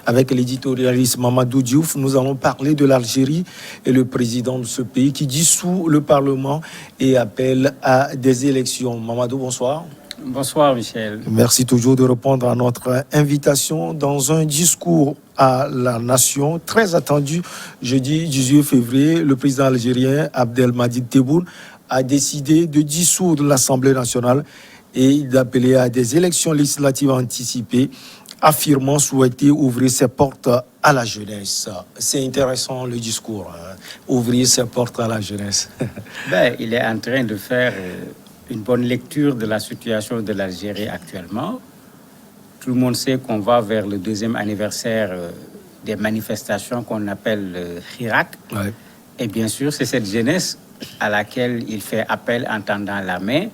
avec l'éditorialiste Mamadou Diouf. Nous allons parler de l'Algérie et le président de ce pays qui dissout le Parlement et appelle à des élections. Mamadou, bonsoir. Bonsoir Michel. Merci toujours de répondre à notre invitation dans un discours à la nation très attendu. Jeudi 18 février, le président algérien Abdelmadjid Tebboune a décidé de dissoudre l'Assemblée nationale et d'appeler à des élections législatives anticipées, affirmant souhaiter ouvrir ses portes à la jeunesse. C'est intéressant le discours, ouvrir ses portes à la jeunesse. Il est en train de faire une bonne lecture de la situation de l'Algérie actuellement. Tout le monde sait qu'on va vers le 2e anniversaire des manifestations qu'on appelle le Hirak. Ouais. Et bien sûr, c'est cette jeunesse à laquelle il fait appel en tendant la main,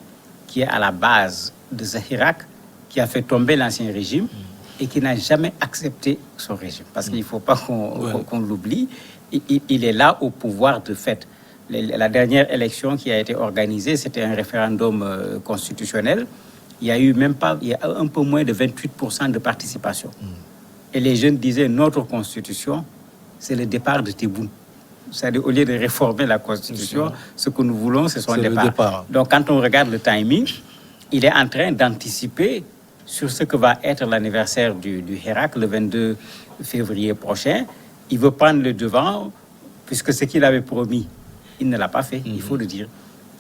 qui est à la base de ce Hirak, qui a fait tomber l'ancien régime et qui n'a jamais accepté son régime. Parce qu'il ne faut pas qu'on l'oublie. Il est là au pouvoir de fait. La dernière élection qui a été organisée, c'était un référendum constitutionnel. Il y a eu un peu moins de 28% de participation. Et les jeunes disaient, notre constitution, c'est le départ de Tebboune. C'est-à-dire, au lieu de réformer la constitution, ce que nous voulons, c'est son départ. Donc, quand on regarde le timing, il est en train d'anticiper sur ce que va être l'anniversaire du Hirak, le 22 février prochain. Il veut prendre le devant, puisque ce qu'il avait promis, il ne l'a pas fait, il faut le dire.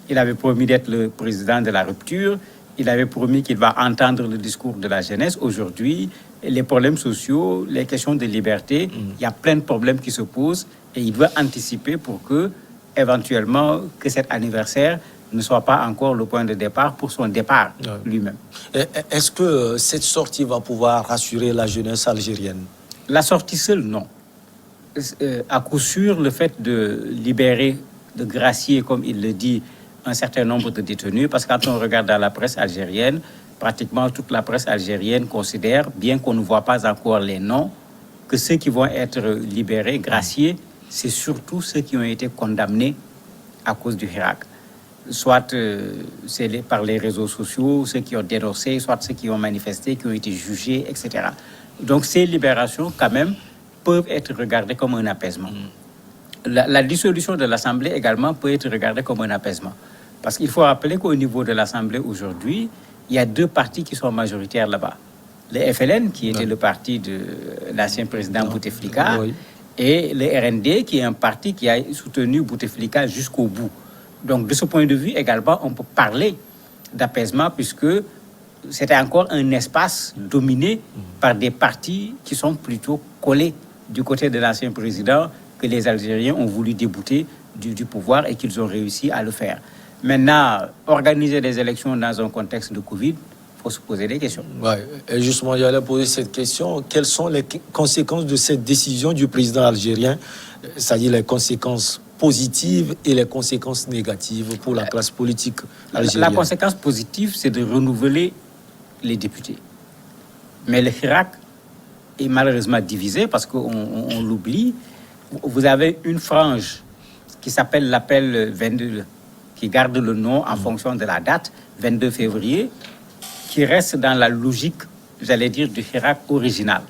Il avait promis d'être le président de la rupture. Il avait promis qu'il va entendre le discours de la jeunesse. Aujourd'hui, les problèmes sociaux, les questions de liberté, il y a plein de problèmes qui se posent et il veut anticiper pour que, éventuellement, que cet anniversaire ne soit pas encore le point de départ pour son départ lui-même. Est-ce que cette sortie va pouvoir rassurer la jeunesse algérienne? La sortie seule, non. À coup sûr, le fait de libérer, de gracier, comme il le dit, un certain nombre de détenus, parce que quand on regarde dans la presse algérienne, pratiquement toute la presse algérienne considère, bien qu'on ne voit pas encore les noms, que ceux qui vont être libérés, graciés, c'est surtout ceux qui ont été condamnés à cause du Hirak. Soit c'est par les réseaux sociaux, ceux qui ont dénoncé, soit ceux qui ont manifesté, qui ont été jugés, etc. Donc ces libérations, quand même, peuvent être regardées comme un apaisement. La dissolution de l'Assemblée également peut être regardée comme un apaisement. Parce qu'il faut rappeler qu'au niveau de l'Assemblée aujourd'hui, il y a 2 partis qui sont majoritaires là-bas. Le FLN, qui était le parti de l'ancien président Bouteflika, et le RND, qui est un parti qui a soutenu Bouteflika jusqu'au bout. Donc, de ce point de vue également, on peut parler d'apaisement puisque c'était encore un espace dominé par des partis qui sont plutôt collés du côté de l'ancien président que les Algériens ont voulu débouter du pouvoir et qu'ils ont réussi à le faire. Maintenant, organiser des élections dans un contexte de Covid, il faut se poser des questions. Et justement, j'allais poser cette question. Quelles sont les conséquences de cette décision du président algérien, c'est-à-dire les conséquences positives et les conséquences négatives pour la classe politique algérienne? La conséquence positive, c'est de renouveler les députés. Mais le Hirak est malheureusement divisé parce qu'on l'oublie. Vous avez une frange qui s'appelle l'appel 22, qui garde le nom en fonction de la date, 22 février, qui reste dans la logique, j'allais dire, du Hirak original.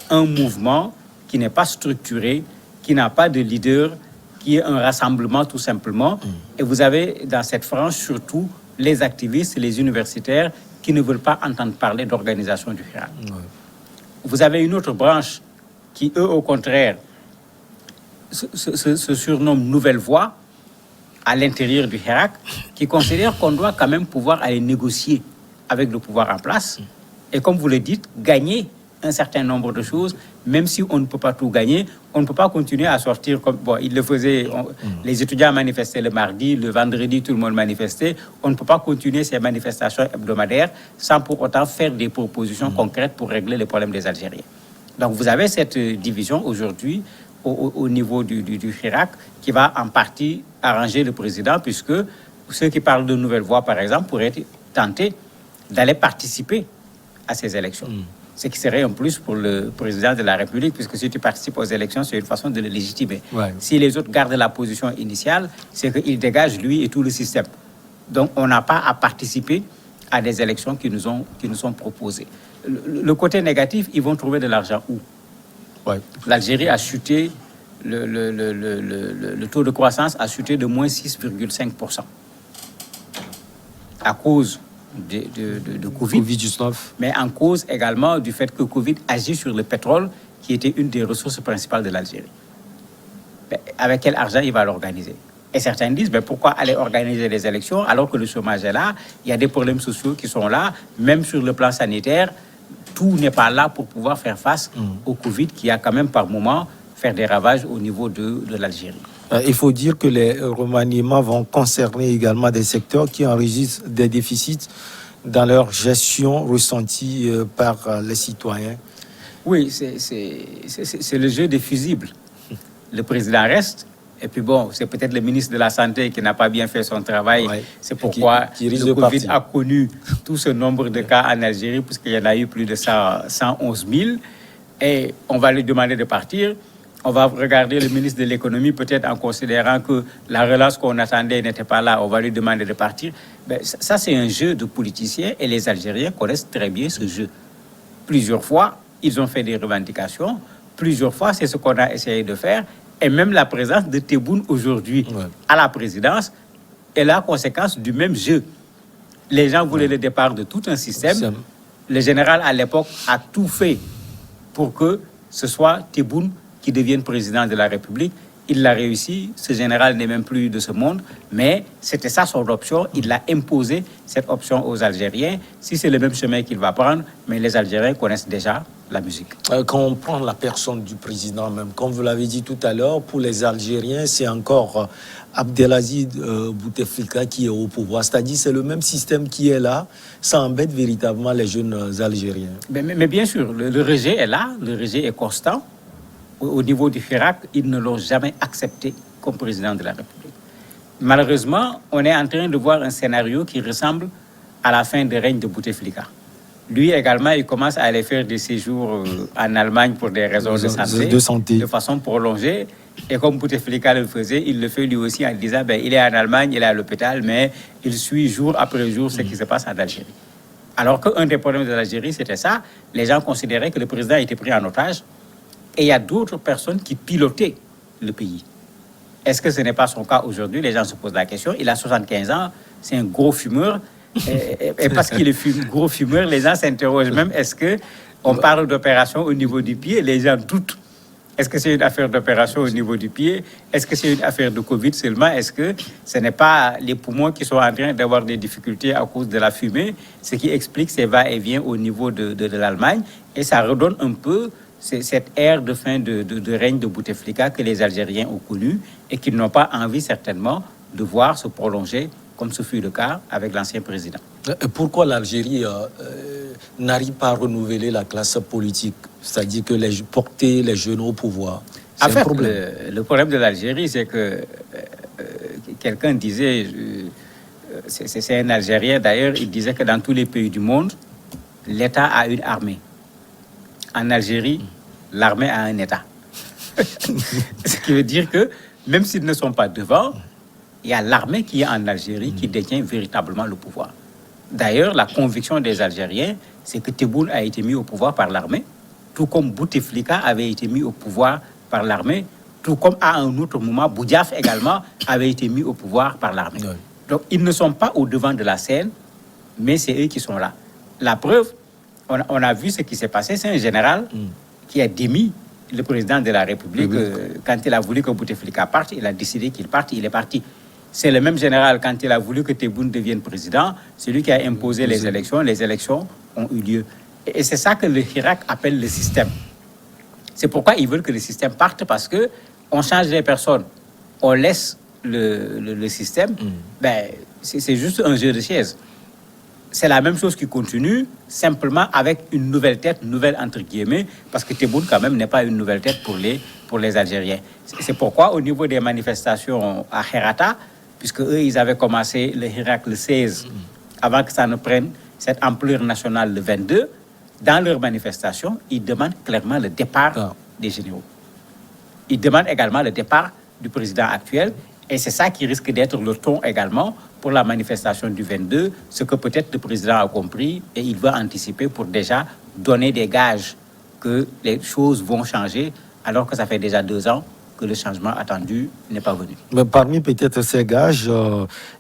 Un mouvement qui n'est pas structuré, qui n'a pas de leader, qui est un rassemblement tout simplement. Et vous avez dans cette frange surtout les activistes, les universitaires qui ne veulent pas entendre parler d'organisation du Hirak. Vous avez une autre branche qui, eux, au contraire, se surnomme Nouvelle Voie à l'intérieur du Hirak, qui considère qu'on doit quand même pouvoir aller négocier avec le pouvoir en place et, comme vous le dites, gagner un certain nombre de choses, même si on ne peut pas tout gagner. On ne peut pas continuer à sortir comme... Bon, ils le faisaient, les étudiants manifestaient le mardi, le vendredi, tout le monde manifestait. On ne peut pas continuer ces manifestations hebdomadaires sans pour autant faire des propositions concrètes pour régler les problèmes des Algériens. Donc, vous avez cette division aujourd'hui au niveau du Hirak qui va en partie arranger le président, puisque ceux qui parlent de Nouvelle Voie, par exemple, pourraient être tentés d'aller participer à ces élections. Ce qui serait un plus pour le président de la République, puisque si tu participes aux élections, c'est une façon de le légitimer. Si les autres gardent la position initiale, c'est qu'il dégage lui et tout le système. Donc, on n'a pas à participer à des élections qui nous sont proposées. Le côté négatif, ils vont trouver de l'argent où? Ouais. L'Algérie a chuté, le taux de croissance a chuté de moins 6,5% à cause de Covid, Covid-19. mais en cause également du fait que Covid agit sur le pétrole, qui était une des ressources principales de l'Algérie. Mais avec quel argent il va l'organiser? Et certains disent, mais pourquoi aller organiser des élections alors que le chômage est là, il y a des problèmes sociaux qui sont là, même sur le plan sanitaire, tout n'est pas là pour pouvoir faire face au Covid qui a quand même par moment fait des ravages au niveau de l'Algérie. Il faut dire que les remaniements vont concerner également des secteurs qui enregistrent des déficits dans leur gestion ressentie par les citoyens. Oui, c'est le jeu des fusibles. Le président reste, et puis bon, c'est peut-être le ministre de la Santé qui n'a pas bien fait son travail. Ouais. C'est pourquoi le Covid a connu tout ce nombre de cas en Algérie, puisqu'il y en a eu plus de 111 000. Et on va lui demander de partir. On va regarder le ministre de l'économie, peut-être en considérant que la relance qu'on attendait n'était pas là. On va lui demander de partir. Ben, ça, c'est un jeu de politiciens et les Algériens connaissent très bien ce jeu. Plusieurs fois, ils ont fait des revendications. Plusieurs fois, c'est ce qu'on a essayé de faire. Et même la présence de Tebboune aujourd'hui à la présidence est la conséquence du même jeu. Les gens voulaient le départ de tout un système. Le général, à l'époque, a tout fait pour que ce soit Tebboune qui devienne président de la République. Il l'a réussi. Ce général n'est même plus de ce monde. Mais c'était ça son option. Il a imposé cette option aux Algériens. Si c'est le même chemin qu'il va prendre, mais les Algériens connaissent déjà la musique. Quand on prend la personne du président même, comme vous l'avez dit tout à l'heure, pour les Algériens, c'est encore Abdelaziz Bouteflika qui est au pouvoir. C'est-à-dire c'est le même système qui est là. Ça embête véritablement les jeunes Algériens. Mais bien sûr, le rejet est là. Le rejet est constant. Au niveau du Hirak, ils ne l'ont jamais accepté comme président de la République. Malheureusement, on est en train de voir un scénario qui ressemble à la fin du règne de Bouteflika. Lui également, il commence à aller faire des séjours en Allemagne pour des raisons de santé, de façon prolongée. Et comme Bouteflika le faisait, il le fait lui aussi en disant, il est en Allemagne, il est à l'hôpital, mais il suit jour après jour ce qui se passe en Algérie. Alors qu'un des problèmes de l'Algérie, c'était ça. Les gens considéraient que le président était pris en otage. Et il y a d'autres personnes qui pilotaient le pays. Est-ce que ce n'est pas son cas aujourd'hui? Les gens se posent la question. Il a 75 ans, c'est un gros fumeur. Et parce qu'il est gros fumeur, les gens s'interrogent même, est-ce qu'on parle d'opération au niveau du pied? Les gens doutent. Est-ce que c'est une affaire d'opération au niveau du pied? Est-ce que c'est une affaire de Covid seulement? Est-ce que ce n'est pas les poumons qui sont en train d'avoir des difficultés à cause de la fumée? Ce qui explique ces va-et-vient au niveau de l'Allemagne. Et ça redonne un peu cette ère de fin de règne de Bouteflika que les Algériens ont connue et qu'ils n'ont pas envie certainement de voir se prolonger comme ce fut le cas avec l'ancien président. Pourquoi l'Algérie n'arrive pas à renouveler la classe politique, c'est-à-dire que porter les jeunes au pouvoir? En fait, le problème de l'Algérie, c'est que quelqu'un disait, c'est un Algérien d'ailleurs, il disait que dans tous les pays du monde, l'État a une armée. En Algérie, l'armée a un État. Ce qui veut dire que même s'ils ne sont pas devant, il y a l'armée qui est en Algérie qui détient véritablement le pouvoir. D'ailleurs, la conviction des Algériens, c'est que Tebboune a été mis au pouvoir par l'armée, tout comme Bouteflika avait été mis au pouvoir par l'armée, tout comme à un autre moment, Boudiaf également avait été mis au pouvoir par l'armée. Oui. Donc, ils ne sont pas au devant de la scène, mais c'est eux qui sont là. La preuve, on a vu ce qui s'est passé, c'est un général qui a démis le président de la République. Quand il a voulu que Bouteflika parte, il a décidé qu'il parte, il est parti. C'est le même général, quand il a voulu que Tebboune devienne président, c'est lui qui a imposé les élections ont eu lieu. Et c'est ça que le Hirak appelle le système. C'est pourquoi ils veulent que le système parte, parce qu'on change les personnes, on laisse le système, c'est juste un jeu de chaises. C'est la même chose qui continue, simplement avec une nouvelle tête, nouvelle entre guillemets, parce que Tebboune, quand même, n'est pas une nouvelle tête pour les Algériens. C'est pourquoi, au niveau des manifestations à Herata, puisque eux, ils avaient commencé le Hirak le 16, avant que ça ne prenne cette ampleur nationale le 22, dans leurs manifestations, ils demandent clairement le départ des généraux. Ils demandent également le départ du président actuel, et c'est ça qui risque d'être le ton également pour la manifestation du 22, ce que peut-être le président a compris, et il veut anticiper pour déjà donner des gages que les choses vont changer, alors que ça fait déjà 2 ans que le changement attendu n'est pas venu. Mais parmi peut-être ces gages,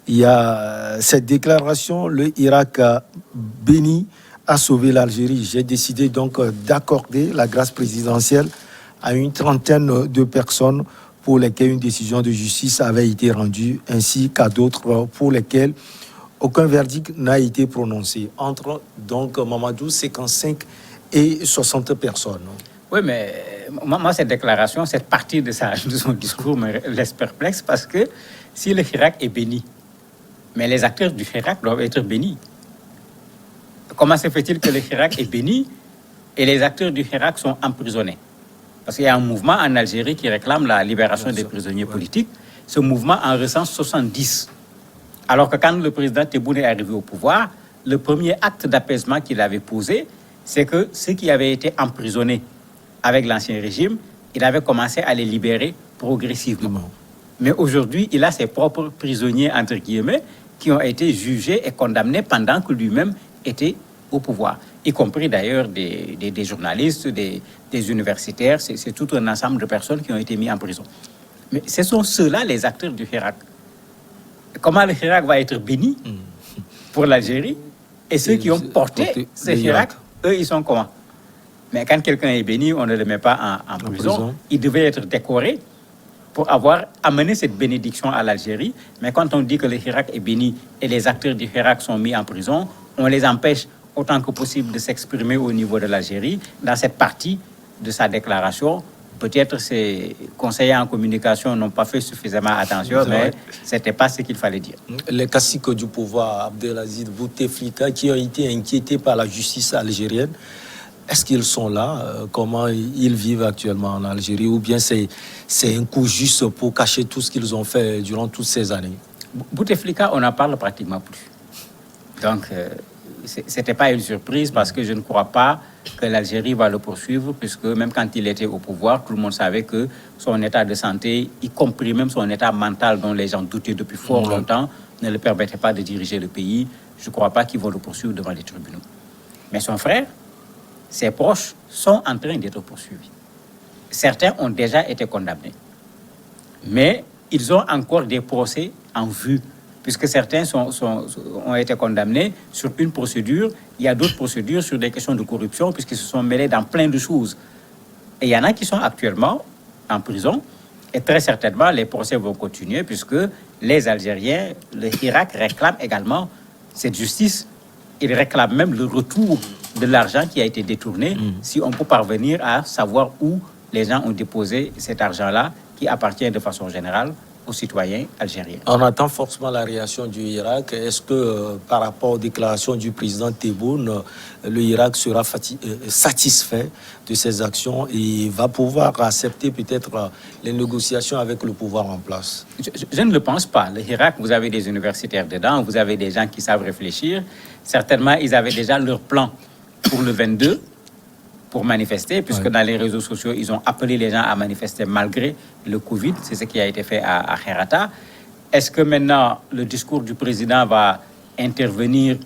il y a cette déclaration, le Irak béni a sauvé l'Algérie. J'ai décidé donc d'accorder la grâce présidentielle à une trentaine de personnes pour lesquelles une décision de justice avait été rendue, ainsi qu'à d'autres pour lesquelles aucun verdict n'a été prononcé. Entre donc Mamadou, 55 et 60 personnes. Oui, mais moi, cette déclaration, cette partie de son discours me laisse perplexe parce que si le Hirak est béni, mais les acteurs du Hirak doivent être bénis. Comment se fait-il que le Hirak est béni et les acteurs du Hirak sont emprisonnés? Parce qu'il y a un mouvement en Algérie qui réclame la libération des prisonniers politiques. Ce mouvement en recense 70. Alors que quand le président Tebboune est arrivé au pouvoir, le premier acte d'apaisement qu'il avait posé, c'est que ceux qui avaient été emprisonnés avec l'ancien régime, il avait commencé à les libérer progressivement. Mais aujourd'hui, il a ses propres prisonniers, entre guillemets, qui ont été jugés et condamnés pendant que lui-même était au pouvoir, y compris d'ailleurs des journalistes, des universitaires. C'est tout un ensemble de personnes qui ont été mis en prison. Mais ce sont ceux-là les acteurs du Hirak. Comment le Hirak va être béni pour l'Algérie? Et ceux qui ont porté ce Hirak, eux, ils sont comment? Mais quand quelqu'un est béni, on ne le met pas en prison. Il devait être décoré pour avoir amené cette bénédiction à l'Algérie. Mais quand on dit que le Hirak est béni et les acteurs du Hirak sont mis en prison, on les empêche autant que possible de s'exprimer au niveau de l'Algérie. Dans cette partie de sa déclaration, peut-être ses conseillers en communication n'ont pas fait suffisamment attention, mais ce n'était pas ce qu'il fallait dire. Les caciques du pouvoir, Abdelaziz Bouteflika, qui ont été inquiétés par la justice algérienne, est-ce qu'ils sont là? Comment ils vivent actuellement en Algérie? Ou bien c'est un coup juste pour cacher tout ce qu'ils ont fait durant toutes ces années? Bouteflika, on n'en parle pratiquement plus. Donc, ce n'était pas une surprise parce que je ne crois pas que l'Algérie va le poursuivre, puisque même quand il était au pouvoir, tout le monde savait que son état de santé, y compris même son état mental dont les gens doutaient depuis fort longtemps, ne le permettait pas de diriger le pays. Je ne crois pas qu'ils vont le poursuivre devant les tribunaux. Mais son frère, ses proches sont en train d'être poursuivis. Certains ont déjà été condamnés. Mais ils ont encore des procès en vue, puisque certains ont été condamnés sur une procédure. Il y a d'autres procédures sur des questions de corruption, puisqu'ils se sont mêlés dans plein de choses. Et il y en a qui sont actuellement en prison. Et très certainement, les procès vont continuer, puisque les Algériens, le Hirak réclament également cette justice. Ils réclament même le retour de l'argent qui a été détourné, si on peut parvenir à savoir où les gens ont déposé cet argent-là, qui appartient de façon générale aux citoyens algériens. On attend forcément la réaction du Irak. Est-ce que par rapport aux déclarations du président Tebboune, le Irak sera satisfait de ces actions et va pouvoir accepter peut-être les négociations avec le pouvoir en place? Je ne le pense pas. Le Irak, vous avez des universitaires dedans, vous avez des gens qui savent réfléchir. Certainement, ils avaient déjà leur plan pour le 22 pour manifester, puisque dans les réseaux sociaux, ils ont appelé les gens à manifester malgré le Covid. C'est ce qui a été fait à Kherata. Est-ce que maintenant, le discours du président va intervenir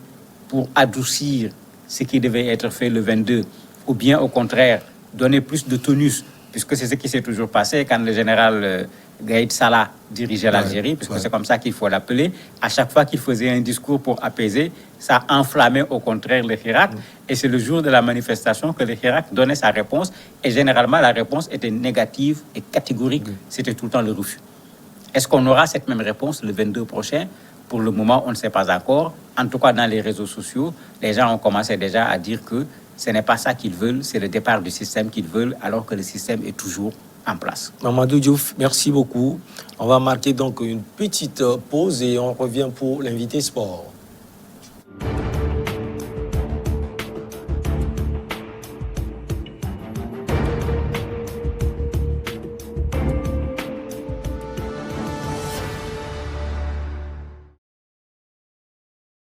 pour adoucir ce qui devait être fait le 22, ou bien au contraire, donner plus de tonus, puisque c'est ce qui s'est toujours passé quand le général Gaïd Salah dirigeait l'Algérie, puisque c'est comme ça qu'il faut l'appeler. À chaque fois qu'il faisait un discours pour apaiser, ça enflammait au contraire le Hirak. Et c'est le jour de la manifestation que le Hirak donnait sa réponse. Et généralement, la réponse était négative et catégorique. C'était tout le temps le refus. Est-ce qu'on aura cette même réponse le 22 prochain? Pour le moment, on ne sait pas encore. En tout cas, dans les réseaux sociaux, les gens ont commencé déjà à dire que ce n'est pas ça qu'ils veulent, c'est le départ du système qu'ils veulent, alors que le système est toujours en place. Mamadou Diouf, merci beaucoup. On va marquer donc une petite pause et on revient pour l'invité sport.